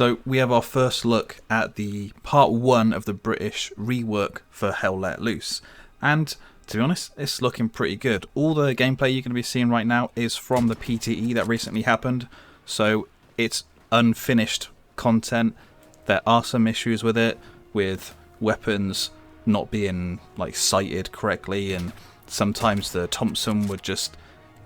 So we have our first look at the part 1 of the British rework for Hell Let Loose, and to be honest, it's looking pretty good. All the gameplay you're going to be seeing right now is from the PTE that recently happened, so it's unfinished content. There are some issues with it, with weapons not being sighted correctly, and sometimes the Thompson would just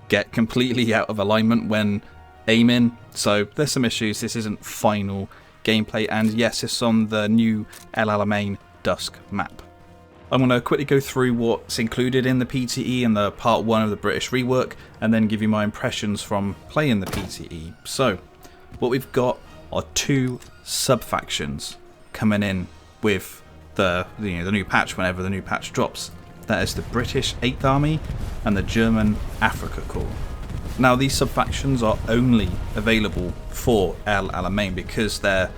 get completely out of alignment when aiming. So there's some issues. This isn't final gameplay, and yes, it's on the new El Alamein Dusk map. I'm going to quickly go through what's included in the PTE and the part 1 of the British rework, and then give you my impressions from playing the PTE. So what we've got are 2 sub-factions coming in with the new patch whenever the new patch drops. That is the British 8th Army and the German Afrika Korps. Now these sub-factions are only available for El Alamein because they're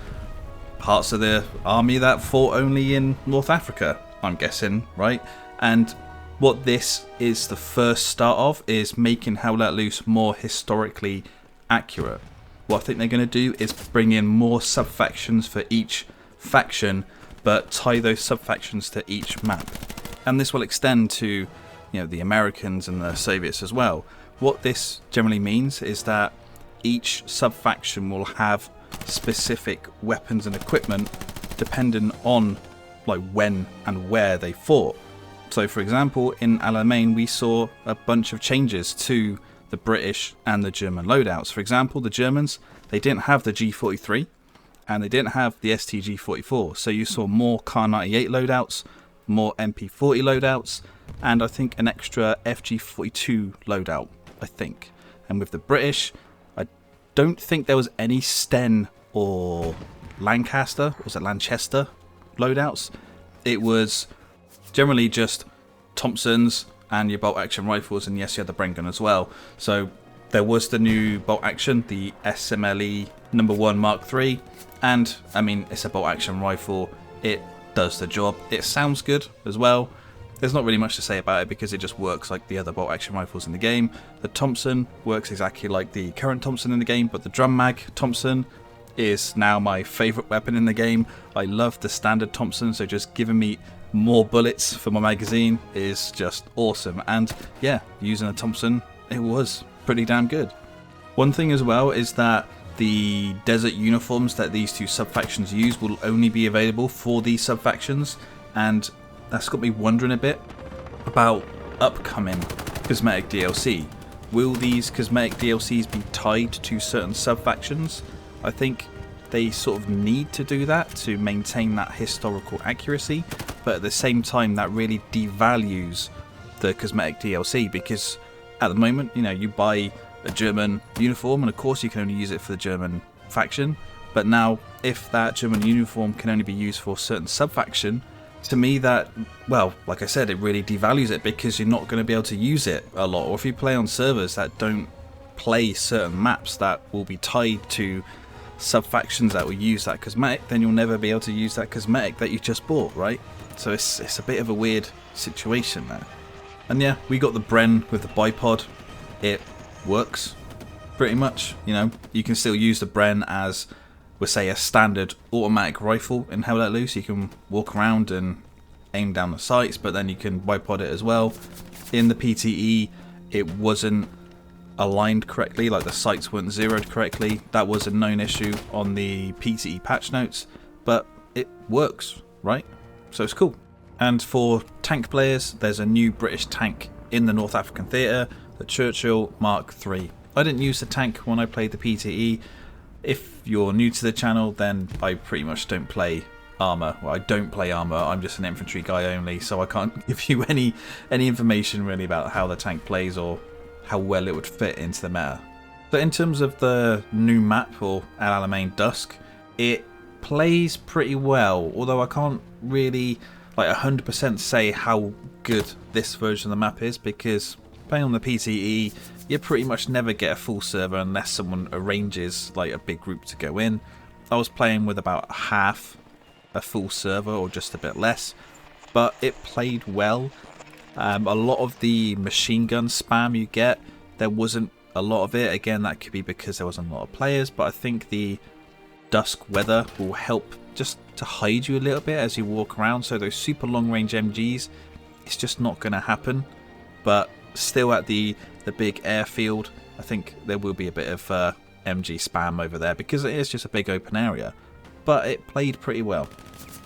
parts of the army that fought only in North Africa, I'm guessing, right? And what this is the first start of is making Hell Let Loose more historically accurate. What I think they're going to do is bring in more sub-factions for each faction, but tie those sub-factions to each map. And this will extend to the Americans and the Soviets as well. What this generally means is that each sub-faction will have specific weapons and equipment depending on when and where they fought. So for example, in El Alamein we saw a bunch of changes to the British and the German loadouts. For example, the Germans, they didn't have the G43 and they didn't have the STG-44, so you saw more Kar-98 loadouts, more MP40 loadouts, and I think an extra FG42 loadout, I think. And with the British, I don't think there was any Sten or Lancaster, or was it Lanchester loadouts. It was generally just Thompsons and your bolt action rifles, and yes, you had the Bren gun as well. So there was the new bolt action, the SMLE number 1 Mark III, and I mean, it's a bolt action rifle. It does the job. It sounds good as well. There's not really much to say about it because it just works like the other bolt action rifles in the game. The Thompson works exactly like the current Thompson in the game, but the drum mag Thompson is now my favourite weapon in the game. I love the standard Thompson, so just giving me more bullets for my magazine is just awesome. And yeah, using a Thompson, it was pretty damn good. One thing as well is that the desert uniforms that these 2 sub-factions use will only be available for these sub-factions, and that's got me wondering a bit about upcoming cosmetic DLC. Will these cosmetic DLCs be tied to certain sub-factions? I think they sort of need to do that to maintain that historical accuracy, but at the same time that really devalues the cosmetic DLC, because at the moment, you buy a German uniform and of course you can only use it for the German faction, but now if that German uniform can only be used for a certain sub-faction, to me that, well, like I said, it really devalues it because you're not going to be able to use it a lot. Or if you play on servers that don't play certain maps that will be tied to sub-factions that will use that cosmetic, then you'll never be able to use that cosmetic that you just bought, right? So it's a bit of a weird situation there. And yeah, we got the Bren with the bipod. It works pretty much. You can still use the Bren as, we'll say, a standard automatic rifle in Hell Let Loose. You can walk around and aim down the sights, but then you can bipod it as well. In the PTE, it wasn't aligned correctly, like the sights weren't zeroed correctly. That was a known issue on the PTE patch notes, but it works, right? So it's cool. And for tank players, there's a new British tank in the North African theatre, the Churchill Mark III. I didn't use the tank when I played the PTE. If you're new to the channel, then I pretty much don't play armour. Well, I don't play armour, I'm just an infantry guy only, so I can't give you any information really about how the tank plays or how well it would fit into the meta. But in terms of the new map, or El Alamein Dusk, it plays pretty well, although I can't really 100% say how good this version of the map is, because playing on the PTE, you pretty much never get a full server unless someone arranges a big group to go in. I was playing with about half a full server or just a bit less, but it played well. A lot of the machine gun spam you get, there wasn't a lot of it. Again, that could be because there wasn't a lot of players, but I think the dusk weather will help just to hide you a little bit as you walk around. So those super long range MGs, it's just not going to happen. But still at the big airfield, I think there will be a bit of MG spam over there because it is just a big open area. But it played pretty well.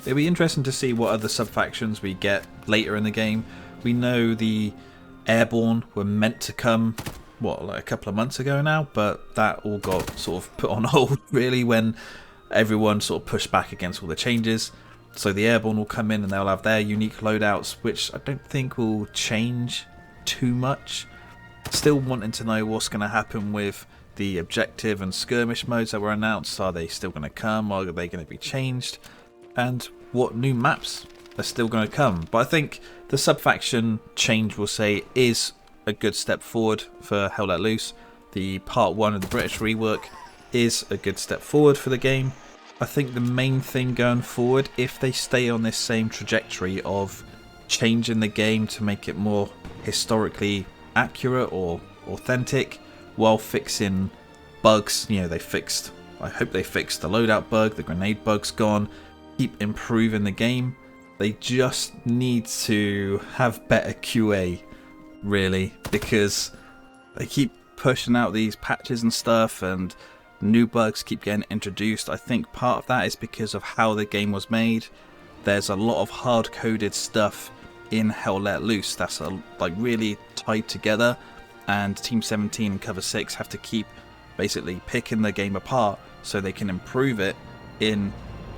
It'll be interesting to see what other sub-factions we get later in the game. We know the Airborne were meant to come, what, like a couple of months ago now, but that all got sort of put on hold really when everyone sort of pushed back against all the changes. So the Airborne will come in and they'll have their unique loadouts, which I don't think will change too much. Still wanting to know what's going to happen with the objective and skirmish modes that were announced. Are they still going to come, or are they going to be changed? And what new maps are still going to come. But I think the sub-faction change, we'll say, is a good step forward for Hell Let Loose. The part 1 of the British rework is a good step forward for the game. I think the main thing going forward, if they stay on this same trajectory of changing the game to make it more historically accurate or authentic while fixing bugs, I hope they fixed the loadout bug, the grenade bug's gone, keep improving the game. They just need to have better QA, really, because they keep pushing out these patches and stuff and new bugs keep getting introduced. I think part of that is because of how the game was made. There's a lot of hard-coded stuff in Hell Let Loose that's really tied together, and Team 17 and Cover 6 have to keep basically picking the game apart so they can improve it in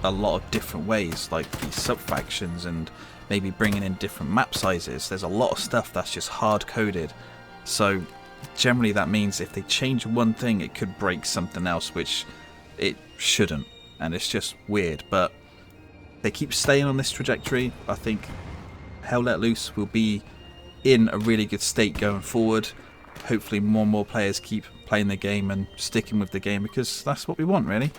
a lot of different ways, like these sub-factions and maybe bringing in different map sizes. There's a lot of stuff that's just hard-coded, so generally that means if they change one thing it could break something else, which it shouldn't, and it's just weird. But they keep staying on this trajectory. I think Hell Let Loose will be in a really good state going forward. Hopefully more and more players keep playing the game and sticking with the game, because that's what we want, really.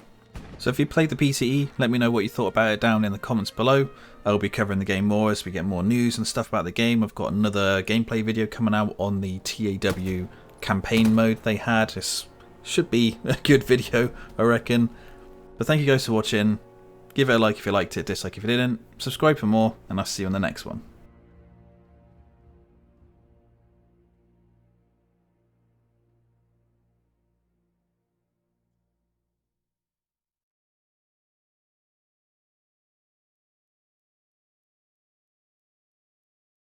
So if you played the PTE, let me know what you thought about it down in the comments below. I'll be covering the game more as we get more news and stuff about the game. I've got another gameplay video coming out on the TAW campaign mode they had. This should be a good video, I reckon. But thank you guys for watching. Give it a like if you liked it, dislike if you didn't. Subscribe for more, and I'll see you on the next one.